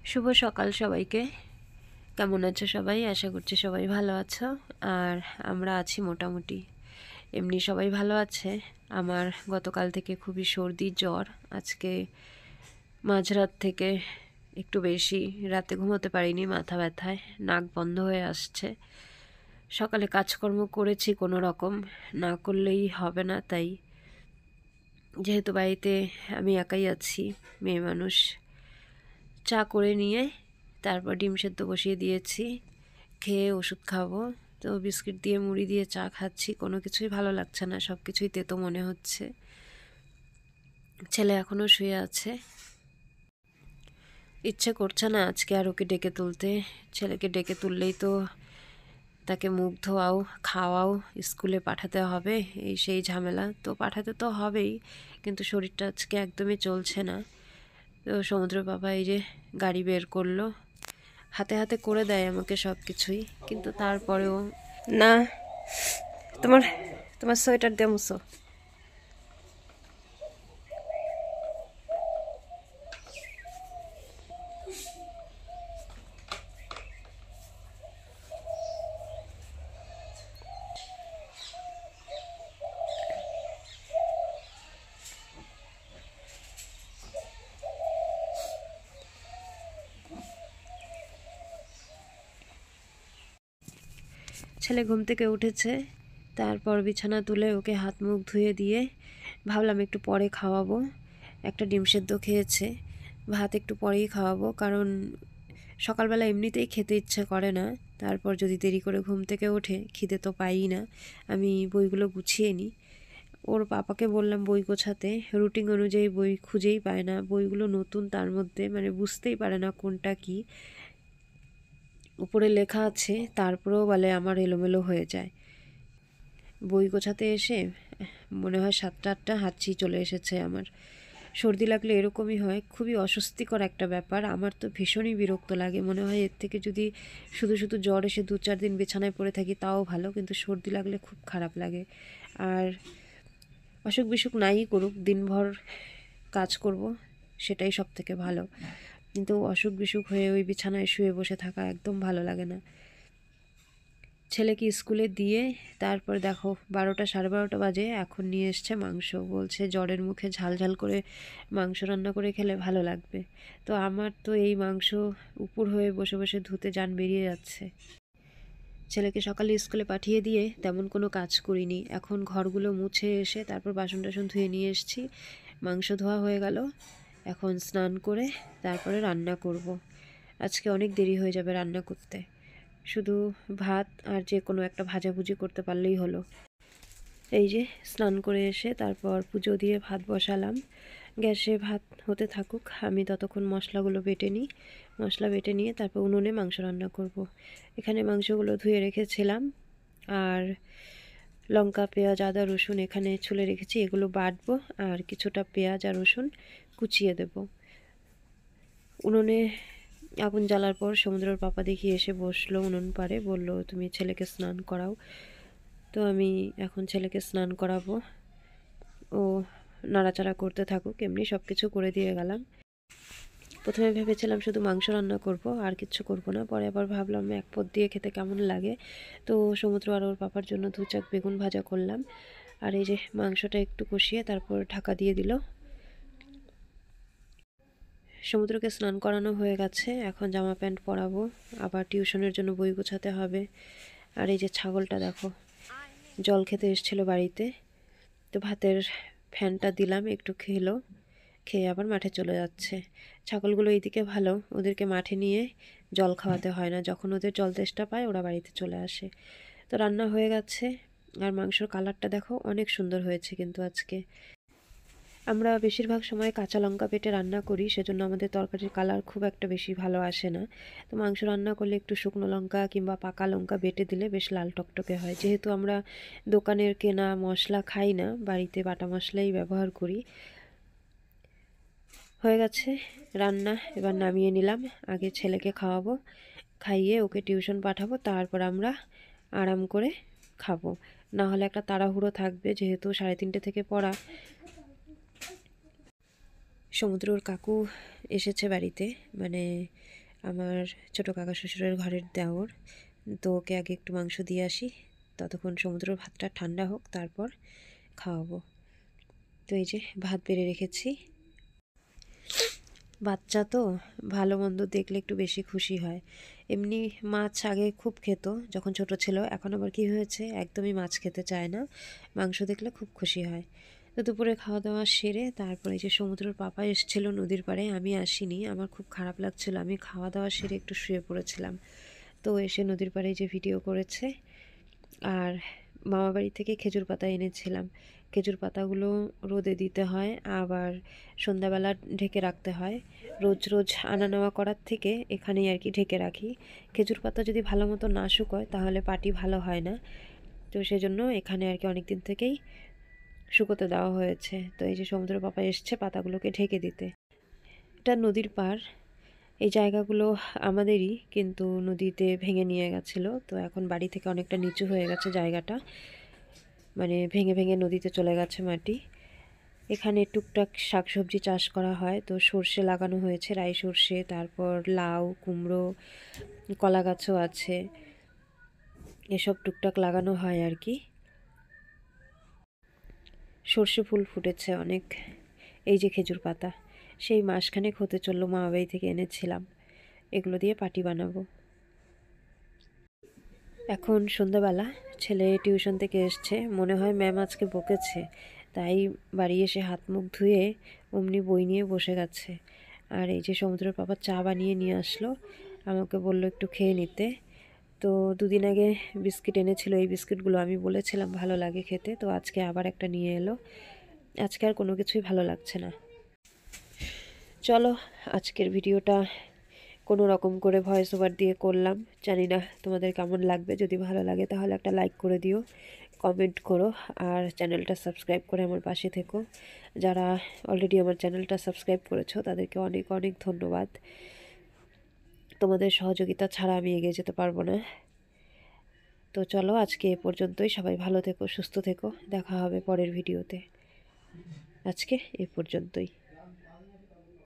শুভ সকাল সবাইকে। কেমন আছো সবাই? আশা করছি সবাই ভালো আছো। আর আমরা আছি মোটামুটি, এমনি সবাই ভালো আছে। আমার গতকাল থেকে খুবই সর্দি জ্বর। আজকে মাঝরাত থেকে একটু বেশি রাতে ঘুমোতে পারিনি, মাথা ব্যথায়, নাক বন্ধ হয়ে আসছে। সকালে কাজকর্ম করেছি কোনো রকম, না করলেই হবে না, তাই যেহেতু বাড়িতে আমি একাই আছি, মেয়ে মানুষ, চা করে নিয়ে তারপর ডিম সেদ্ধ বসিয়ে দিয়েছি, খেয়ে ওষুধ খাবো। তো বিস্কিট দিয়ে মুড়ি দিয়ে চা খাচ্ছি, কোনো কিছুই ভালো লাগছে না, সব কিছুই তেতো মনে হচ্ছে। ছেলে এখনও শুয়ে আছে, ইচ্ছে করছে না আজকে আর ওকে ডেকে তুলতে। ছেলেকে ডেকে তুললেই তো তাকে মুখ ধোয়াও, খাওয়াও, স্কুলে পাঠাতে হবে, এই সেই ঝামেলা। তো পাঠাতে তো হবেই, কিন্তু শরীরটা আজকে একদমই চলছে না। তো সমুদ্র বাবা এই যে গাড়ি বের করলো, হাতে হাতে করে দেয় আমাকে সব কিছুই, কিন্তু তারপরেও না। তোমার তোমার সোয়েটার দিয়ে মুছো। ছেলে ঘুম থেকে উঠেছে, তারপর বিছানা তুলে ওকে হাত মুখ ধুয়ে দিয়ে ভাবলাম একটু পরে খাওয়াবো। একটা ডিম সেদ্ধ খেয়েছে, ভাত একটু পরেই খাওয়াবো, কারণ সকালবেলা এমনিতেই খেতে ইচ্ছে করে না। তারপর যদি দেরি করে ঘুম থেকে ওঠে, খিদে তো পাই না। আমি বইগুলো গুছিয়ে নিই, ওর পাপাকে বললাম বই গোছাতে, রুটিন অনুযায়ী বই খুঁজেই পায় না। বইগুলো নতুন, তার মধ্যে মানে বুঝতেই পারে না কোনটা কি। উপরে লেখা আছে, তারপরেও বলে আমার এলোমেলো হয়ে যায়। বই গোছাতে এসে মনে হয় 7টা 8টা হাঁচি চলে এসেছে আমার। সর্দি লাগলে এরকমই হয়, খুবই অস্বস্তিকর একটা ব্যাপার। আমার তো ভীষণই বিরক্ত লাগে, মনে হয় এর থেকে যদি শুধু শুধু জ্বর এসে 2-4 দিন বিছানায় পড়ে থাকি তাও ভালো, কিন্তু সর্দি লাগলে খুব খারাপ লাগে। আর অসুখ বিসুখ নাই করুক, দিনভর কাজ করব, সেটাই সব থেকে ভালো। কিন্তু অসুখ বিসুখ হয়ে ওই বিছানায় শুয়ে বসে থাকা একদম ভালো লাগে না। ছেলেকে স্কুলে দিয়ে তারপর দেখো 12টা 12:30 বাজে, এখন নিয়ে এসছে মাংস। বলছে জ্বরের মুখে ঝাল ঝাল করে মাংস রান্না করে খেলে ভালো লাগবে। তো আমার তো এই মাংস উপর হয়ে বসে বসে ধুতে জান বেরিয়ে যাচ্ছে। ছেলেকে সকালে স্কুলে পাঠিয়ে দিয়ে তেমন কোনো কাজ করিনি। এখন ঘরগুলো মুছে এসে তারপর বাসন টাসন ধুয়ে নিয়ে এসেছি, মাংস ধোয়া হয়ে গেল। এখন স্নান করে তারপরে রান্না করব। আজকে অনেক দেরি হয়ে যাবে রান্না করতে, শুধু ভাত আর যে কোনো একটা ভাজাভুজি করতে পারলেই হলো। এই যে স্নান করে এসে তারপর পুজো দিয়ে ভাত বসালাম। গ্যাসে ভাত হতে থাকুক, আমি ততক্ষণ মশলাগুলো বেটে নিই। মশলা বেটে নিয়ে তারপর উনুনে মাংস রান্না করব। এখানে মাংসগুলো ধুয়ে রেখেছিলাম, আর লঙ্কা পেঁয়াজ আদা রসুন এখানে ছুলে রেখেছি, এগুলো বাটবো, আর কিছুটা পেঁয়াজ আর রসুন কুচিয়ে দেব। উনুনে আগুন জ্বালার পর সমুদ্রের পাপা দেখি এসে বসলো উনুন পাড়ে, বলল তুমি ছেলেকে স্নান করাও। তো আমি এখন ছেলেকে স্নান করাবো, ও নাড়াচাড়া করতে থাকুক, এমনি সব কিছু করে দিয়ে গেলাম। প্রথমে ভেবেছিলাম শুধু মাংস রান্না করব, আর কিচ্ছু করব না। পরে আবার ভাবলাম এক পদ দিয়ে খেতে কেমন লাগে, তো সমুদ্র আর ওর পাপার জন্য 2 চাক বেগুন ভাজা করলাম। আর এই যে মাংসটা একটু কষিয়ে তারপর ঢাকা দিয়ে দিল। সমুদ্রকে স্নান করানো হয়ে গেছে, এখন জামা প্যান্ট পরাবো, আবার টিউশনের জন্য বই গোছাতে হবে। আর এই যে ছাগলটা দেখো, জল খেতে এসেছিল বাড়িতে, তো ভাতের ফ্যানটা দিলাম, একটু খেলো, খেয়ে আবার মাঠে চলে যাচ্ছে। ছাগলগুলো এইদিকে ভালো, ওদেরকে মাঠে নিয়ে জল খাওয়াতে হয় না, যখন ওদের জল তেষ্টা পায় ওরা বাড়িতে চলে আসে। তো রান্না হয়ে গেছে, আর মাংসর কালারটা দেখো অনেক সুন্দর হয়েছে। কিন্তু আজকে আমরা বেশিরভাগ সময় কাঁচা লঙ্কা বেটে রান্না করি, সেজন্য আমাদের তরকারির কালার খুব একটা বেশি ভালো আসে না। তো মাংস রান্না করলে একটু শুকনো লঙ্কা কিংবা পাকা লঙ্কা বেটে দিলে বেশ লাল টকটকে হয়। যেহেতু আমরা দোকানের কেনা মশলা খাই না, বাড়িতে বাটা মশলাই ব্যবহার করি। হয়ে গেছে রান্না, এবার নামিয়ে নিলাম। আগে ছেলেকে খাওয়াবো, খাইয়ে ওকে টিউশন পাঠাবো, তারপর আমরা আরাম করে খাবো। না হলে একটা তাড়াহুড়ো থাকবে, যেহেতু 3:30 থেকে পড়া। সমুদ্রর কাকু এসেছে বাড়িতে, মানে আমার ছোট কাকা শ্বশুরের ঘরের দেওর। তো ওকে আগে একটু মাংস দিয়ে আসি, ততক্ষণ সমুদ্রের ভাতটা ঠান্ডা হোক, তারপর খাওয়াবো। তো এই যে ভাত বেড়ে রেখেছি। বাচ্চা তো ভালো মন্দ দেখলে একটু বেশি খুশি হয়। এমনি মাছ আগে খুব খেত যখন ছোট ছিল, এখন আবার কি হয়েছে, একদমই মাছ খেতে চায় না, মাংস দেখলে খুব খুশি হয়। তো দুপুরে খাওয়া দাওয়া সেরে তারপরে যে সমুদ্রের পাপা এসেছিল নদীর পাড়ে, আমি আসিনি, আমার খুব খারাপ লাগছিল, আমি খাওয়া দাওয়া সেরে একটু শুয়ে পড়েছিলাম। তো এসে নদীর পাড়ে যে ভিডিও করেছে। আর মামাবাড়ি থেকে খেজুর পাতা এনেছিলাম। খেজুর পাতাগুলো রোদে দিতে হয়, আবার সন্ধ্যাবেলা ঢেকে রাখতে হয়। রোজ রোজ আনা নেওয়া করার থেকে এখানেই আর কি ঢেকে রাখি। খেজুর পাতা যদি ভালো মতো না শুকোয় তাহলে পাটি ভালো হয় না। তো সেজন্য এখানে আর কি অনেক দিন থেকেই শুকোতে দেওয়া হয়েছে। তো এই যে সমুদ্র পাপা এসছে পাতাগুলোকে ঢেকে দিতে। এটা নদীর পাড়, এই জায়গাগুলো আমাদেরই, কিন্তু নদীতে ভেঙে নিয়ে গেছিলো, তো এখন বাড়ি থেকে অনেকটা নিচু হয়ে গেছে জায়গাটা, মানে ভেঙে ভেঙে নদীতে চলে গেছে মাটি। এখানে টুকটাক শাকসবজি চাষ করা হয়, তো সর্ষে লাগানো হয়েছে, রাই সর্ষে, তারপর লাউ, কুমড়ো, কলা গাছও আছে, এসব টুকটাক লাগানো হয় আর কি। সর্ষে ফুল ফুটেছে অনেক। এই যে খেজুর পাতা, সেই মাসখানেক হতে চললো মামাবাড়ি থেকে এনেছিলাম, এগুলো দিয়ে পাটি বানাবো। এখন সন্ধ্যাবেলা, ছেলে টিউশন থেকে এসছে, মনে হয় ম্যাম আজকে বকেছে, তাই বাড়ি এসে হাত মুখ ধুয়ে অমনি বই নিয়ে বসে গেছে। আর এই যে সমুদ্রের পাপা চা বানিয়ে নিয়ে আসলো, আমাকে বললো একটু খেয়ে নিতে। তো দুদিন আগে বিস্কিট এনেছিল, এই বিস্কিটগুলো আমি বলেছিলাম ভালো লাগে খেতে, তো আজকে আবার একটা নিয়ে এলো। আজকে আর কোনো কিছুই ভালো লাগছে না। চলো, আজকের ভিডিওটা কোনো রকম করে ভয়েস ওভার দিয়ে করলাম, জানি না তোমাদের কেমন লাগবে। যদি ভালো লাগে তাহলে একটা লাইক করে দিও, কমেন্ট করো, আর চ্যানেলটা সাবস্ক্রাইব করে আমার পাশে থেকো। যারা অলরেডি আমার চ্যানেলটা সাবস্ক্রাইব করেছো তাদেরকে অনেক অনেক ধন্যবাদ। তোমাদের সহযোগিতা ছাড়া আমি এগিয়ে যেতে পারবো না। তো চলো, আজকে এ পর্যন্তই। সবাই ভালো থেকো, সুস্থ থেকো, দেখা হবে পরের ভিডিওতে। আজকে এ পর্যন্তই।